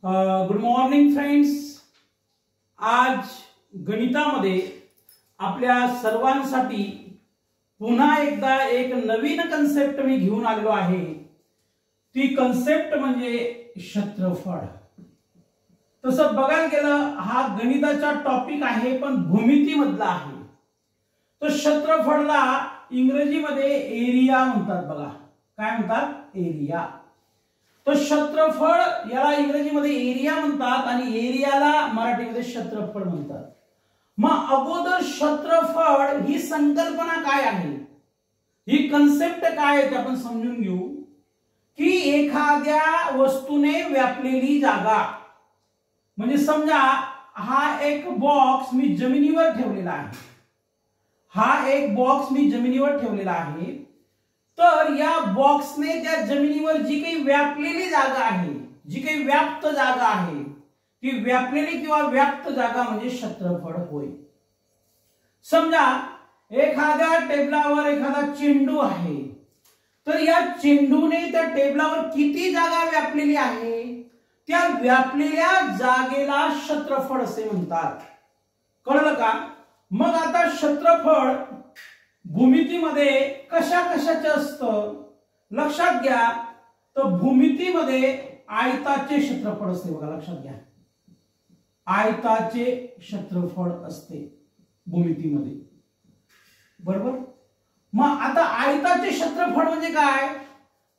Good morning friends. आज गणितामध्ये आपल्या सर्वांसाठी पुन्हा एकदा एक नवीन कन्सेप्ट मी घेऊन आलेलो आहे. ती कन्सेप्ट म्हणजे क्षेत्रफळ. तसं बघायला गेलं हा गणिताचा टॉपिक आहे पण भूमिती मधला आहे. तो क्षेत्रफळला इंग्रजीमध्ये एरिया म्हणतात. बघा काय म्हणतात? एरिया. तो क्षेत्रफळ याला इंग्रजीमध्ये एरिया म्हणतात आणि एरियाला मराठीमध्ये क्षेत्रफळ म्हणतात. मग अगोदर क्षेत्रफळ ही संकल्पना काय आहे, ही कन्सेप्ट काय आहे ते आपण समजून घेऊ. की एखाद्या वस्तूने व्यापलेली जागा, म्हणजे समजा हा एक बॉक्स मी जमिनीवर ठेवलेला आहे. हा एक बॉक्स मी जमिनीवर ठेवलेला आहे. तर या बॉक्सने त्या जमिनीवर जी काही व्यापलेली जागा आहे, जी काही व्याप्त जागा आहे, ती व्यापलेली किंवा व्याप्त जागा म्हणजे क्षेत्रफळ होय. समजा एखाद्या टेबलावर एखादा चेंडू आहे. तर या चेंडूने त्या टेबलावर किती जागा व्यापलेली आहे, त्या व्यापलेल्या जागेला क्षेत्रफळ असे म्हणतात. कळलं का? मग आता क्षेत्रफळ भूमितीमध्ये कशा कशाचे असतं लक्षात घ्या. तर भूमितीमध्ये आयताचे क्षेत्रफळ असते. बघा लक्षात घ्या, आयताचे क्षेत्रफळ असते भूमितीमध्ये. बरोबर. मग आता आयताचे क्षेत्रफळ म्हणजे काय?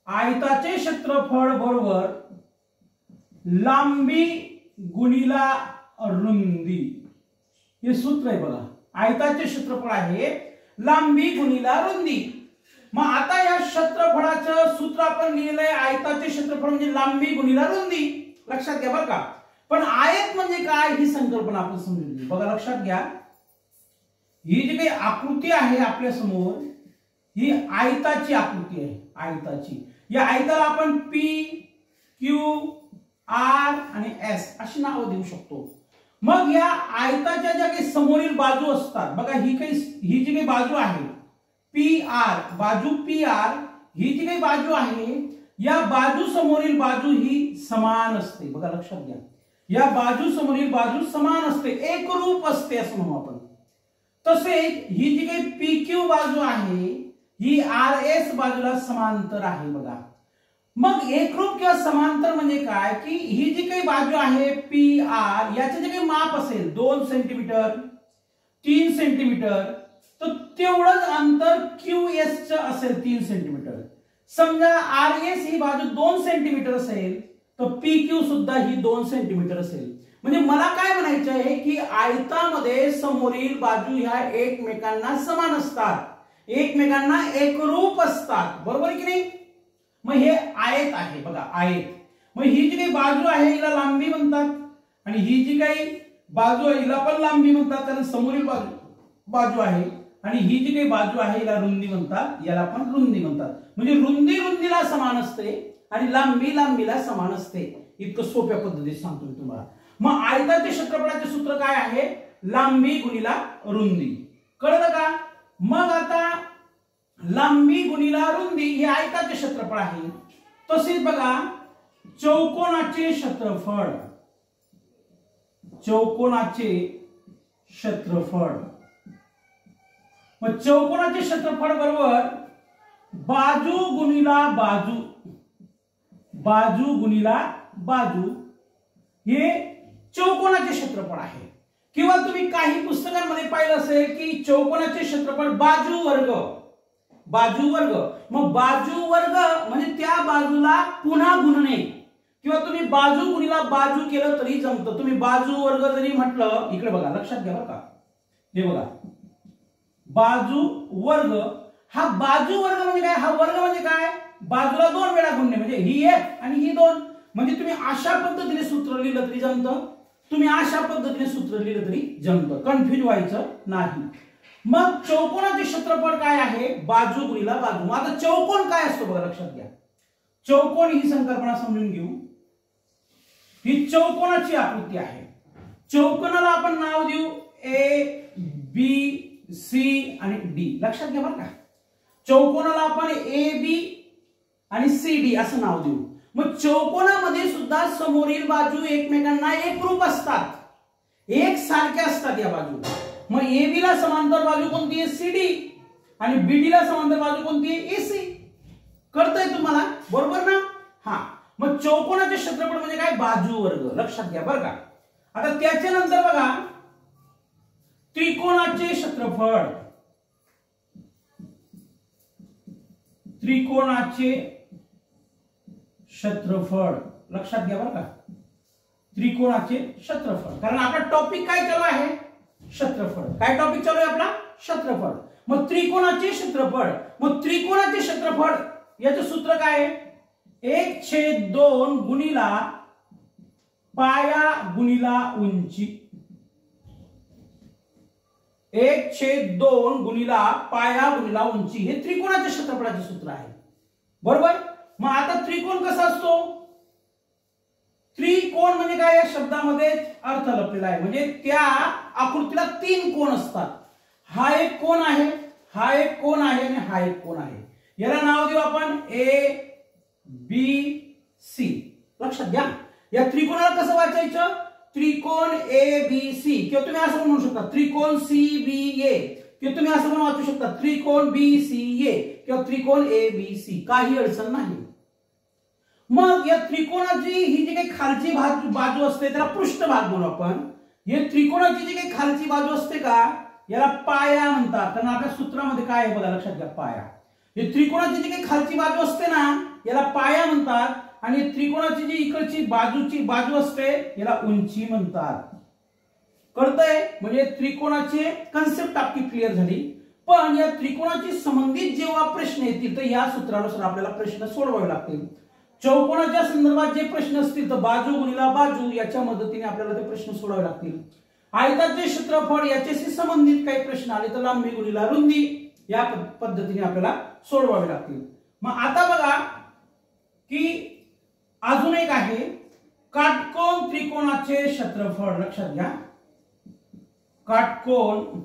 आयताचे क्षेत्रफळ बरोबर लांबी गुणिला रुंदी, हे सूत्र आहे. बघा आयताचे क्षेत्रफळ आहे लांबी गुणिला रुंदी. मग आता या क्षेत्रफळाचं सूत्र आपण लिहिलंय आयताचे क्षेत्रफळ म्हणजे लांबी गुणिला रुंदी. लक्षात घ्या बरं का. पण आयत म्हणजे काय ही संकल्पना आपण समजून घेऊ. बघा लक्षात घ्या, ही जी काही आकृती आहे आपल्या समोर ही आयताची आकृती आहे. आयताची. या आयताला आपण पी, क्यू, आर आणि एस अशी नावं देऊ शकतो. मग या आयताच्या ज्या काही समोरील बाजू असतात, बघा ही जी काही बाजू आहे पी आर, बाजू पी आर, ही जी काही बाजू आहे या बाजू समोरील बाजू ही समान असते. बघा लक्षात घ्या, या बाजू समोरील बाजू समान असते, एकरूप असते असं म्हणू आपण. तसेच ही जी काही पी क्यू बाजू आहे ही आर एस बाजूला समांतर आहे. बघा मग एकरूप किंवा समांतर म्हणजे काय की ही जी काही बाजू आहे पी आर याचे जे काही माप असेल 2 सेंटीमीटर 3 सेंटीमीटर, तर तेवढंच अंतर क्यू एस चं असेल 3 सेंटीमीटर. समजा आर एस ही बाजू 2 सेंटीमीटर असेल तर पी क्यू सुद्धा ही 2 सेंटीमीटर असेल. म्हणजे मला काय म्हणायचं आहे की आयतामध्ये समोरील बाजू ह्या एकमेकांना समान असतात, एकमेकांना एकरूप असतात. बरोबर की नाही? मग हे आयत आहे. बघा आयत. मग ही जी काही बाजू आहे हिला लांबी म्हणतात आणि ही जी काही बाजू आहे हिला पण लांबी म्हणतात, कारण समोरील बाजू आहे. आणि ही जी काही बाजू आहे हिला रुंदी म्हणतात, याला पण रुंदी म्हणतात. म्हणजे रुंदी रुंदीला समान असते आणि लांबी लांबीला समान असते. इतकं सोप्या पद्धतीने सांगतो मी तुम्हाला. मग आयताचे क्षेत्रफळाचे सूत्र काय आहे? लांबी गुणिला रुंदी. कळलं का? मग आता लांबी गुणिला रुंदी हे आयताचे क्षेत्रफळ आहे. तसेच बघा चौकोनाचे क्षेत्रफळ, चौकोनाचे क्षेत्रफळ. मग चौकोनाचे क्षेत्रफळ बरोबर बाजू गुणिला बाजू, बाजू गुणिला बाजू हे चौकोनाचे क्षेत्रफळ आहे. किंवा तुम्ही काही पुस्तकांमध्ये पाहिलं असेल की चौकोनाचे क्षेत्रफळ बाजू वर्ग, बाजू वर्ग. मग बाजू वर्ग म्हणजे त्या बाजूला पुन्हा गुणणे, किंवा तुम्ही बाजू गुणिला बाजू केलं तरी जमतं. तुम्ही बाजू वर्ग जरी म्हटलं, इकडे बघा लक्षात घ्या बरं का, हे बघा बाजू वर्ग. हा बाजू वर्ग म्हणजे काय? हा वर्ग म्हणजे काय? बाजूला 2 वेळा गुणणे, म्हणजे ही 1 आणि ही 2. म्हणजे तुम्ही अशा पद्धतीने सूत्र लिहिलं तरी जमतं, तुम्ही अशा पद्धतीने सूत्र लिहिलं तरी जमतं, कन्फ्युज व्हायचं नाही. मग चौकोनाचे क्षेत्रफळ काय आहे? बाजू गुणिला बाजू. मग आता चौकोन काय असतो बघा लक्षात घ्या. चौकोन ही संकल्पना समजून घेऊ. ही चौकोनाची आकृती आहे. चौकोनाला आपण नाव देऊ ए बी सी आणि डी. लक्षात घ्या बरं का. चौकोनाला आपण ए बी आणि सी डी असं नाव देऊ. मग चौकोनामध्ये सुद्धा सुद्धा समोरील बाजू एकमेकांना एकरूप असतात, एक सारख्या असतात या बाजू. मग AB ला समांतर बाजू कोणती आहे? CD. आणि BD ला समांतर बाजू कोणती आहे? AC. कळतंय तुम्हाला? बरोबर ना? हा. मग चौकोनाचे क्षेत्रफळ म्हणजे काय? बाजू वर्ग. लक्षात घ्या बरं का. आता त्याच्यानंतर बघा त्रिकोणाचे क्षेत्रफळ. त्रिकोणाचे क्षेत्रफळ लक्षात घ्या बरं का. त्रिकोणाचे क्षेत्रफळ, कारण आपला टॉपिक काय चालू आहे? क्षेत्रफळ. काय टॉपिक चालू आहे आपला? क्षेत्रफळ. मग त्रिकोणाचे क्षेत्रफळ. मग त्रिकोणाचे क्षेत्रफळ याचं सूत्र काय आहे? 1/2 गुणिला पाया गुणिला उंची. 1/2 गुणिला पाया गुणिला उंची हे त्रिकोणाच्या क्षेत्रफळाचे सूत्र आहे. बरोबर. मग आता त्रिकोण कसा असतो? त्रिकोण म्हणजे काय? या शब्दामध्ये अर्थ लपलेला आहे. म्हणजे त्या आकृतीला 3 कोण असतात. हा एक कोण आहे, हा एक कोण आहे आणि हा एक कोण आहे. याला नाव देऊ आपण ABC. लक्षात घ्या. या त्रिकोणाला कसं वाचायचं? त्रिकोण ABC किंवा तुम्ही असं म्हणू शकता त्रिकोण CBA किंवा तुम्ही असं पण वाचू शकता त्रिकोण BCA किंवा त्रिकोण ABC. काही अडचण नाही. मग या त्रिकोणाची ही जी काही खालची बाजू असते त्याला पृष्ठभाग म्हणू आपण. हे त्रिकोणाची जी काही खालची बाजू असते का याला पाया म्हणतात. कारण आपल्या सूत्रामध्ये काय आहे बघा, लक्षात घ्या. पाया. हे त्रिकोणाची जी काही खालची बाजू असते ना याला पाया म्हणतात. आणि त्रिकोणाची जी इकडची बाजू असते याला उंची म्हणतात. कळतंय? म्हणजे त्रिकोणाचे कन्सेप्ट आपली क्लिअर झाली. पण या त्रिकोणाची संबंधित जेव्हा प्रश्न येतील तर या सूत्रानुसार आपल्याला प्रश्न सोडवावे लागतील. चौकोनाच्या संदर्भात जे प्रश्न असतील तर बाजू गुणिला बाजू याच्या मदतीने आपल्याला ते प्रश्न सोडवावे लागतील. आयताचे क्षेत्रफळ याच्याशी संबंधित काही प्रश्न आले तर लांबी गुणिला रुंदी या पद्धतीने आपल्याला सोडवावे लागतील. मग आता बघा की अजून एक आहे काटकोन त्रिकोणाचे क्षेत्रफळ. लक्षात घ्या. काटकोन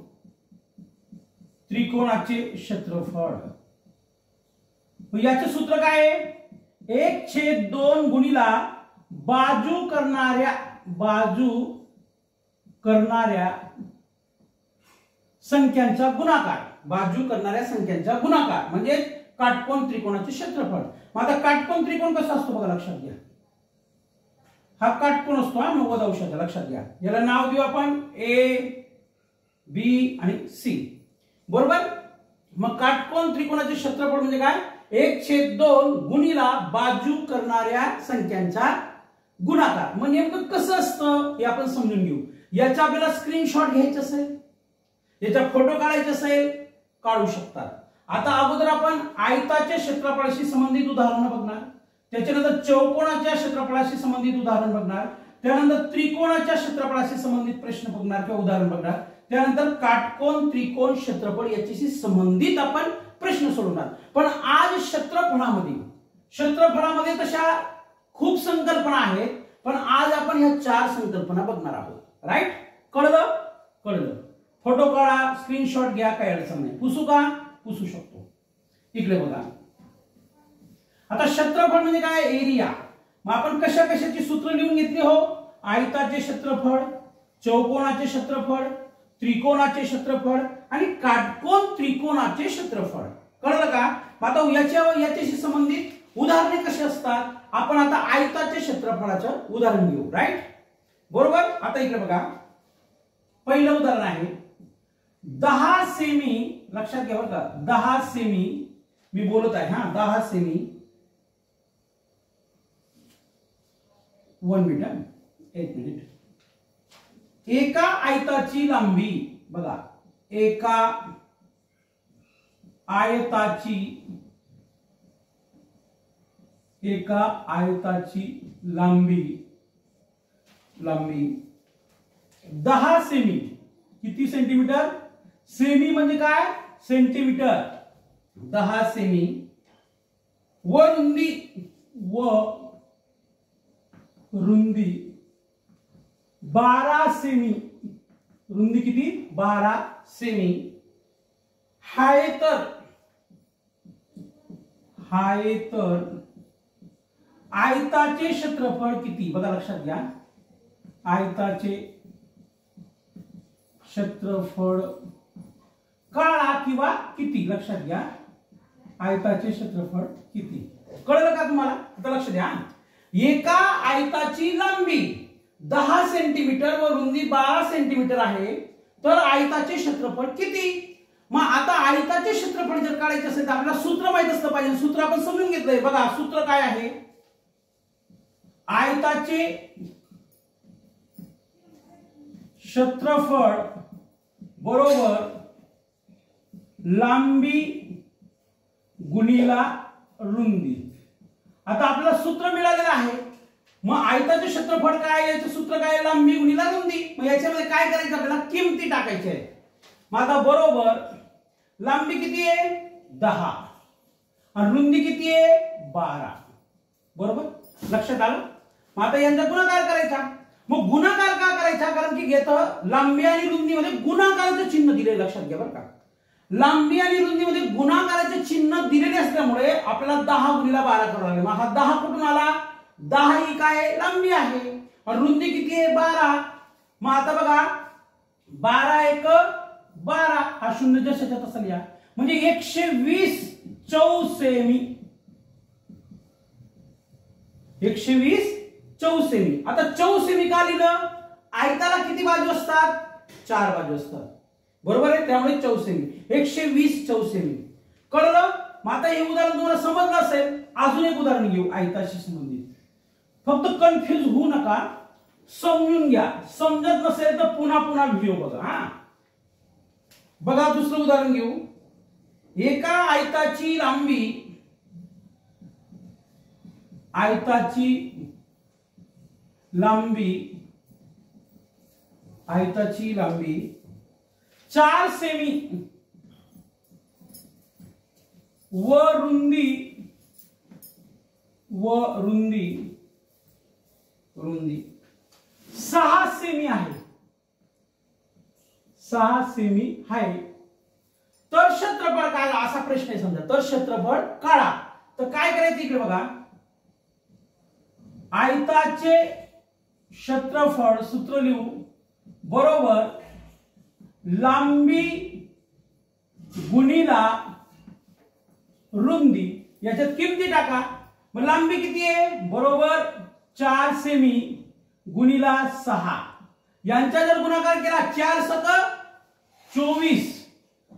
त्रिकोणाचे क्षेत्रफळ. याचे सूत्र काय आहे? 1/2 गुणिला बाजू करणाऱ्या संख्यांचा गुणाकार. बाजू करणाऱ्या संख्यांचा गुणाकार म्हणजे काटकोन त्रिकोणाचे क्षेत्रफळ. मग आता काटकोन त्रिकोण कसा असतो बघा, लक्षात घ्या. हा काटकोन असतो, हा 90 अंशाचा. लक्षात घ्या. याला नाव देऊ आपण AB आणि C. बरोबर. मग काटकोन त्रिकोणाचे क्षेत्रफळ म्हणजे काय? 1/2 गुणिला बाजू करणाऱ्या संख्यांचा गुणाकार. मग नेमकं कसं असतं हे आपण समजून घेऊ. याचा आपल्याला स्क्रीनशॉट घ्यायचा असेल, याचा फोटो काढायचा असेल काढू शकतात. आता अगोदर आपण आयताच्या क्षेत्रफळाशी संबंधित उदाहरण बघणार, त्याच्यानंतर चौकोनाच्या क्षेत्रफळाशी संबंधित उदाहरण बघणार, त्यानंतर त्रिकोणाच्या क्षेत्रफळाशी संबंधित प्रश्न बघणार किंवा उदाहरण बघणार, त्यानंतर काटकोन त्रिकोण क्षेत्रफळ याच्याशी संबंधित आपण प्रश्न सोडवणार. पण आज क्षेत्रफळामध्ये तशा खूप संकल्पना आहेत, पण आज आपण ह्या 4 संकल्पना बघणार आहोत. राईट? कळलं? कळलं. फोटो काढा, स्क्रीनशॉट घ्या, काही अडचण नाही. पुसू का? पुसू शकतो. इकडे बघा. आता क्षेत्रफळ म्हणजे काय? एरिया. मग आपण कशा कशाची सूत्र लिहून घेतली हो? आयताचे क्षेत्रफळ, चौकोनाचे क्षेत्रफळ, त्रिकोणाचे क्षेत्रफळ आणि काटकोन त्रिकोणाचे क्षेत्रफळ. कळलं का? आता याच्याशी संबंधित उदाहरणे कशी असतात आपण आता आयताच्या क्षेत्रफळाचं उदाहरण घेऊ. राईट? बरोबर. आता इकडे बघा. पहिलं उदाहरण आहे 10 सेमी. लक्षात घ्या बरं का, 10 सेमी मी बोलत आहे. हा 10 सेमी. 1 minute, 1 minute. एका आयताची लांबी बघा, एका आयताची लांबी 10 सेमी. किती सेंटीमीटर? सेमी म्हणजे काय? सेंटीमीटर. 10 सेमी व रुंदी 12 सेमी. रुंदी किती? 12 सेमी. हाय तर आयताचे क्षेत्रफळ किती बघा लक्षात घ्या, आयताचे क्षेत्रफळ काळा किंवा किती, लक्षात घ्या आयताचे क्षेत्रफळ किती, कळलं का तुम्हाला? आता लक्ष द्या, एका आयताची लांबी 10 सेंटीमीटर व रुंदी 12 सेंटीमीटर आहे, तर आयताचे क्षेत्रफळ किती? मग आता आयताचे क्षेत्रफळ जर काढायचे असेल तर आपल्याला सूत्र माहित असलं पाहिजे. सूत्र आपण समजून घेतलंय. बघा सूत्र काय आहे, आयताचे क्षेत्रफळ बरोबर लांबी गुणिला रुंदी. आता आपल्याला सूत्र मिळालेलं आहे. मग आयताचे क्षेत्रफळ काय, याचं सूत्र काय, लांबी गुणिला रुंदी. मग याच्यामध्ये काय करायचं, आपल्याला किमती टाकायच्या आहेत. मग आता बरोबर लांबी किती आहे 10 आणि रुंदी किती आहे 12, बरोबर लक्षात आलं. मग आता यांचा गुणाकार करायचा. मग गुणाकार का करायचा, कारण की घेतं लांबी आणि रुंदीमध्ये गुणाकाराचं चिन्ह दिले, लक्षात घ्या बरं का. लांबी आणि रुंदीमध्ये गुणाकाराचे चिन्ह दिलेले असल्यामुळे आपल्याला 10 गुणिला 12 करावं लागेल. मग हा 10 कुठून आला, 10 ही काय लांबी आहे आणि रुंदी किती आहे 12. मग आता बघा 12 एक 12, हा शून्य जशाच्या तसा लिहा, म्हणजे 120 चौसेमी, 120 चौसेमी. आता चौसेमी का लिहिलं, आयताला किती बाजू असतात, 4 बाजू असतात, बरोबर आहे, त्यामुळे चौसेमी, 120 चौसेमी. कळलं. मग आता हे उदाहरण तुम्हाला समजलं असेल. अजून एक उदाहरण घेऊ आयताशी संबंधित. फक्त कन्फ्युज होऊ नका, समजून घ्या. समजत नसेल तर पुन्हा पुन्हा व्हिडिओ बघा. हा बघा दुसरं उदाहरण घेऊ. एका आयताची लांबी, आयताची लांबी 4 सेमी व रुंदी 6 सेमी आहे, 6 सेमी आहे, तर क्षेत्रफळ काढा असा प्रश्न आहे. समजा तर क्षेत्रफळ काढा, तर काय करायचं इकडे बघा, आयताचे क्षेत्रफळ सूत्र लिहू बरोबर लांबी गुणिला रुंदी, याच्यात किमती टाका. मग लांबी किती आहे, बरोबर 4 सेमी गुणिला 6, यांचा जर गुणाकार केला 4 सक 24,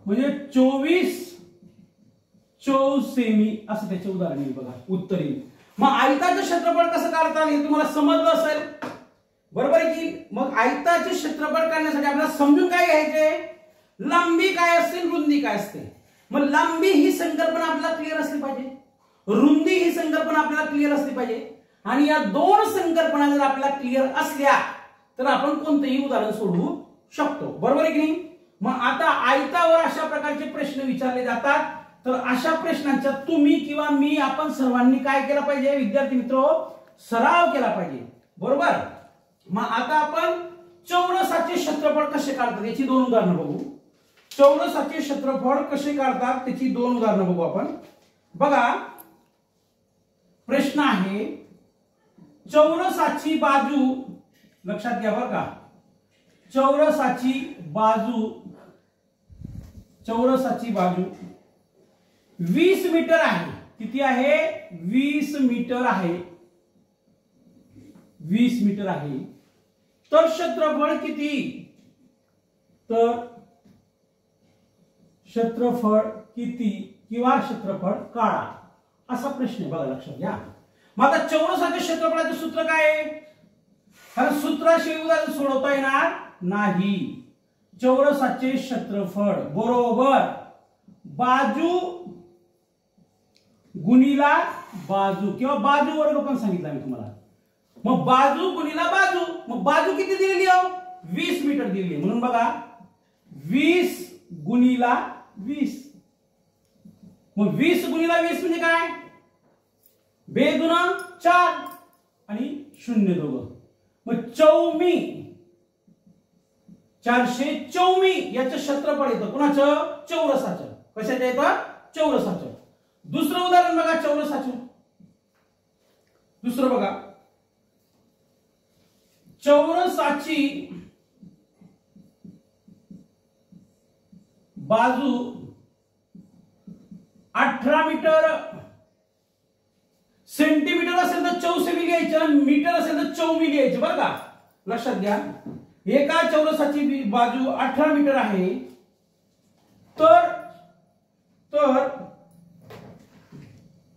म्हणजे 24 चौसेमी असं त्याचे उदाहरण येईल. बघा उत्तर येईल. मग आयताचे क्षेत्रफळ कसं काढतात हे तुम्हाला समजलं असेल, बरोबर आहे की. मग आयताचे क्षेत्रफळ काढण्यासाठी आपल्याला समजून काय घ्यायचे, लांबी काय असते, रुंदी काय असते. मग लांबी ही संकल्पना आपल्याला क्लिअर असली पाहिजे, रुंदी ही संकल्पना आपल्याला क्लिअर असली पाहिजे. आणि या दोन संकल्पना जर आपल्याला क्लिअर असल्या तर आपण कोणतेही उदाहरण सोडवू शकतो, बरोबर आहे की नाही. मग आता आयतावर अशा प्रकारचे प्रश्न विचारले जातात, तर अशा प्रश्नांचा तुम्ही किंवा मी आपण सर्वांनी काय केलं पाहिजे, विद्यार्थी मित्र सराव केला पाहिजे, बरोबर. मग आता आपण चौरसाचे क्षेत्रफळ कसे काढतात याची 2 उदाहरणं बघू. चौरसाचे क्षेत्रफळ कसे काढतात त्याची 2 उदाहरणं बघू आपण. बघा प्रश्न आहे, चौरसाची बाजू, लक्षात घ्या बरं का, चौरसाची बाजू 20 मीटर आहे. किती आहे, 20 मीटर आहे, 20 मीटर आहे. तर क्षेत्रफळ किती, तर क्षेत्रफळ किती किंवा क्षेत्रफळ काढा असा प्रश्न बघा, लक्षात घ्या. मग आता चौरसाच्या क्षेत्रफळाचे सूत्र काय आहे, कारण सूत्राशिवाय उदाहरण सोडवता येणार नाही. चौरसाचे क्षेत्रफळ बरोबर बाजू गुणिला बाजू किंवा बाजू वर्ग पण सांगितलं मी तुम्हाला. मग बाजू गुणिला बाजू, मग बाजू किती दिलेली आहे, 20 मीटर दिलेली आहे, म्हणून बघा 20 गुणिला 20. मग 20 गुणिला 20 म्हणजे काय, 2 दुना 4 आणि 0 दोघं, मग चौमी 404 याचं क्षेत्रफळ येतं. कुणाचं, चौरसाचं. कशाचं येतं, चौरसाचं. दुसरं उदाहरण बघा चौरसाचं. दुसरं बघा, चौरसाची बाजू 18 मीटर, सेंटीमीटर असेल तर चौसेमी लिहायचं, मीटर असेल तर चौमी लिहायचं बरं का. लक्षात घ्या, एका चौरसाची बाजू 18 मीटर आहे, तर तर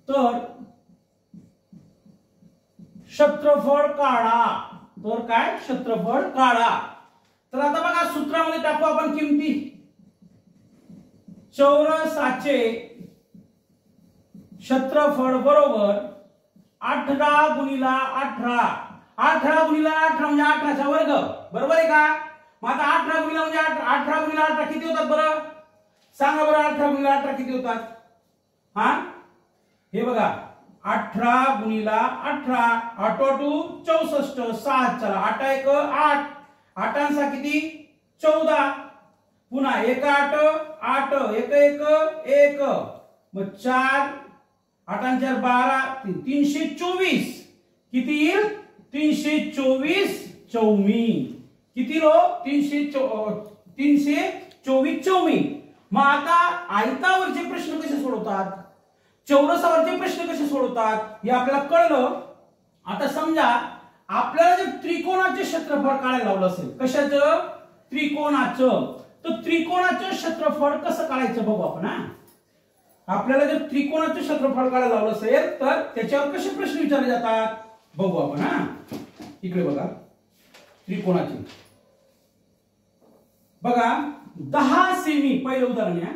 तर क्षेत्रफळ काढा. तर काय, क्षेत्रफळ काढा. तर आता बघा सूत्रामध्ये टाकू आपण किमती. चौरसाचे क्षेत्रफळ बरोबर 18 गुणिला 18. 18 गुणिला 18 म्हणजे 18चा वर्ग, बरोबर आहे का. मग आता 18 गुणिला म्हणजे 18 गुणिला 18 किती होतात बरं, सांगा बरं. 18 गुणिला 18 किती होतात. हा, हे बघा, 18 गुणिला 18, 8 64, 6 चला 8 1 8, 8 किती 14, पुन्हा 1 8 8, 1 1 1, मग 4 8 4 12, 324 किती येईल, 324 चौमी. किती लो, 324 चौमी. मग आता आयतावरचे प्रश्न कसे सोडवतात, चौरसावरचे प्रश्न कसे सोडवतात हे आपल्याला कळलं. आता समजा आपल्याला जर त्रिकोणाचे क्षेत्रफळ काढायला लावलं असेल, कशाचं, त्रिकोणाचं, तर त्रिकोणाचं क्षेत्रफळ कसं काढायचं बघू आपण. आपल्याला जर त्रिकोणाचं क्षेत्रफळ काढायला लावलं असेल तर त्याच्यावर कसे प्रश्न विचारले जातात बघू आपण. इकडे बघा, त्रिकोणाचे बघा 10 सेमी, पहिलं उदाहरण आहे.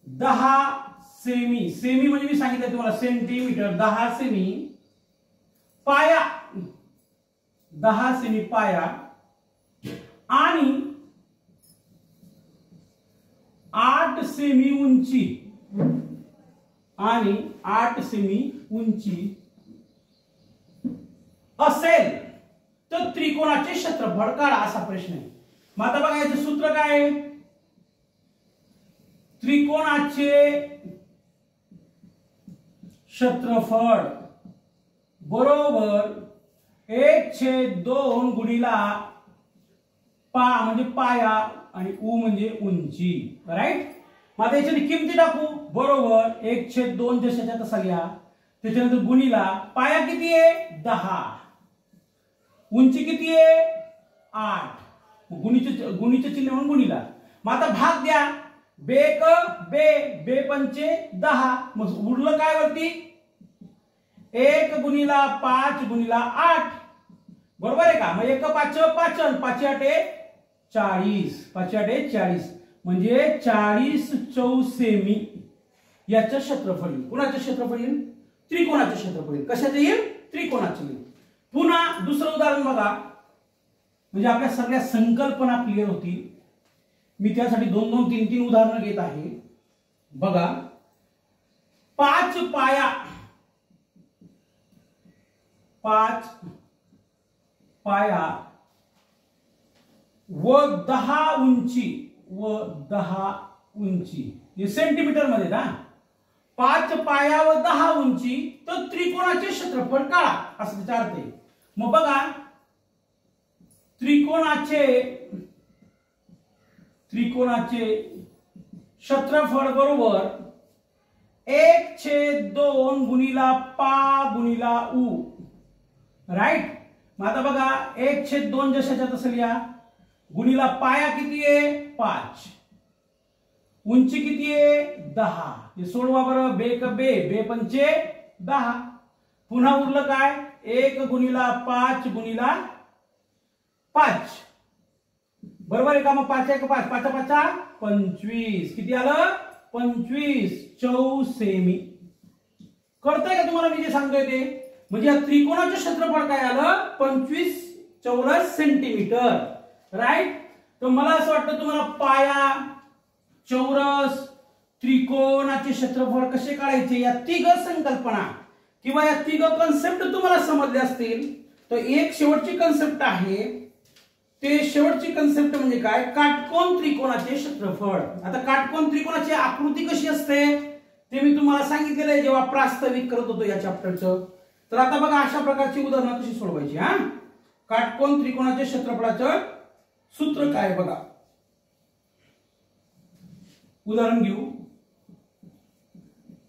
10 सेमी, सेमी म्हणजे मी सांगितलं तुम्हाला सेंटीमीटर. 10 सेमी पाया, 10 सेमी पाया आणि 8 सेमी उंची, आणि 8 सेमी उंची असेल तर त्रिकोणाचे क्षेत्रफळ काढा, असा प्रश्न आहे. मग आता बघा याचं सूत्र काय आहे. त्रिकोणाचे क्षेत्रफळ बरोबर 1/2 गुणिला पा म्हणजे पाया आणि उ म्हणजे उंची, राईट. मग आता याच्याने किमती टाकू. बरोबर 1/2 जशाच्या तसा घ्या, त्याच्यानंतर गुणिला पाया किती आहे 10, उंची किती आहे 8, गुणीचे चिन्ह म्हणून गुणिला. मग आता भाग द्या. बेक बे, बे पंचे 10, मग उरलं काय वरती 1 गुणिला 5 गुणिला 8, बरोबर आहे का. मग 1 5 5, 5 8 40, 5 8 40, म्हणजे 40 चौसेमी याचं क्षेत्रफळ येईल. कुणाचं क्षेत्रफळ येईल, त्रिकोणाचं क्षेत्रफळ येईल. कशाचं येईल, त्रिकोणाचं येईल. पुन्हा दुसरं उदाहरण बघा, म्हणजे आपल्या सगळ्या संकल्पना क्लिअर होतील. मी त्यासाठी 2 3 3 उदाहरणं घेत आहे. बघा 5 पाया, 5 पाया व 10 उंची, व 10 उंची, हे सेंटीमीटर मध्ये ना. 5 पाया व 10 उंची तर त्रिकोणाचे क्षेत्रफळ काढा, असं त्याचा अर्थ आहे. मग बघा त्रिकोणाचे क्षेत्रफळ बरोबर 1/2 गुणिला पा गुणिला उ, राईट. मग आता बघा 1/2 जशाच्या तसं लिहा, गुणिला पाया किती आहे 5, उंची किती आहे 10, हे सोडवा बरं. बे क बे, बे पंचे 10, पुन्हा उरलं काय 1 गुणिला 5 गुणिला 5, बरोबर आहे का. मग 5 1 5, 5 5 25, किती आलं 25 चौसेमी. कळतंय का तुम्हाला मी जे सांगतोय ते. म्हणजे या त्रिकोणाचे क्षेत्रफळ काय आलं 25 चौरस सेंटीमीटर, राईट. तर मला असं वाटतं तुम्हाला पाया, चौरस, त्रिकोणाचे क्षेत्रफळ कसे काढायचे या तिघ संकल्पना किंवा या तिघ कन्सेप्ट तुम्हाला समजले असतील. तर एक शेवटची कन्सेप्ट आहे, ते शेवटची कन्सेप्ट म्हणजे काय, काटकोन त्रिकोणाचे क्षेत्रफळ. आता काटकोन त्रिकोणाची आकृती कशी असते ते मी तुम्हाला सांगितलेलं आहे जेव्हा प्रास्ताविक करत होतो या चॅप्टरचं. तर आता बघा अशा प्रकारची उदाहरणं कशी सोडवायची हा. काटकोन त्रिकोणाचे क्षेत्रफळाचं सूत्र काय बघा. उदाहरण घेऊ.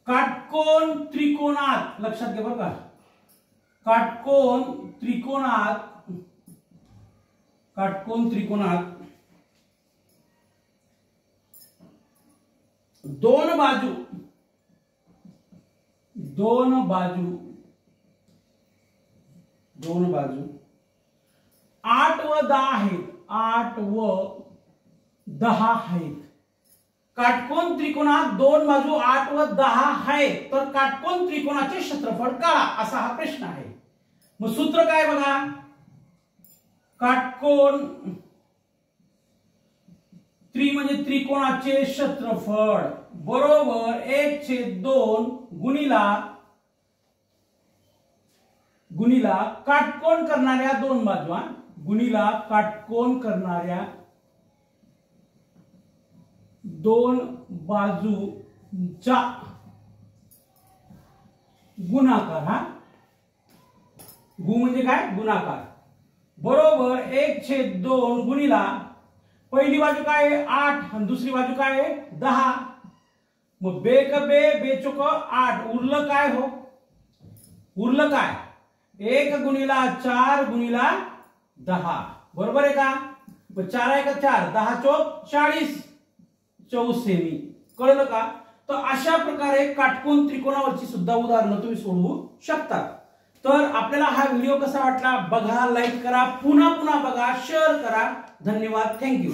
काटकोन त्रिकोणात, लक्षात घ्या बरं का, काटकोन त्रिकोणात दोन बाजू 8 व 10 आहेत. 8 व 10 आहेत. काटकोन त्रिकोणात दोन बाजू 8 व 10 आहेत, तर काटकोन त्रिकोणाचे क्षेत्रफळ काढा, असा हा प्रश्न आहे. मग सूत्र काय बघा. काटकोन म्हणजे त्रिकोणाचे क्षेत्रफळ बरोबर 1/2 गुणिला काटकोन करणाऱ्या दोन बाजू, गुणिला काटकोन करणाऱ्या दोन बाजूचा गुणाकार. हा गु म्हणजे काय, गुणाकार, बरोबर 1/2 गुणिला पहिली बाजू काय आहे 8 आणि दुसरी बाजू काय आहे 10. मग बेक बे बेचोक 8 उरलं काय हो, उरलं काय 1 गुणिला 4 गुणिला 10 बरोबर आहे का. मग 4 1 4 10 चौक 40 चौसेमी. कळलं का. तर अशा प्रकारे काटकोन त्रिकोणावरची सुद्धा उदाहरणं तुम्ही सोडवू शकता. तर आपल्याला हा व्हिडिओ कसा वाटला बघा, लाईक करा, पुन्हा बघा, शेअर करा. धन्यवाद. थँक्यू.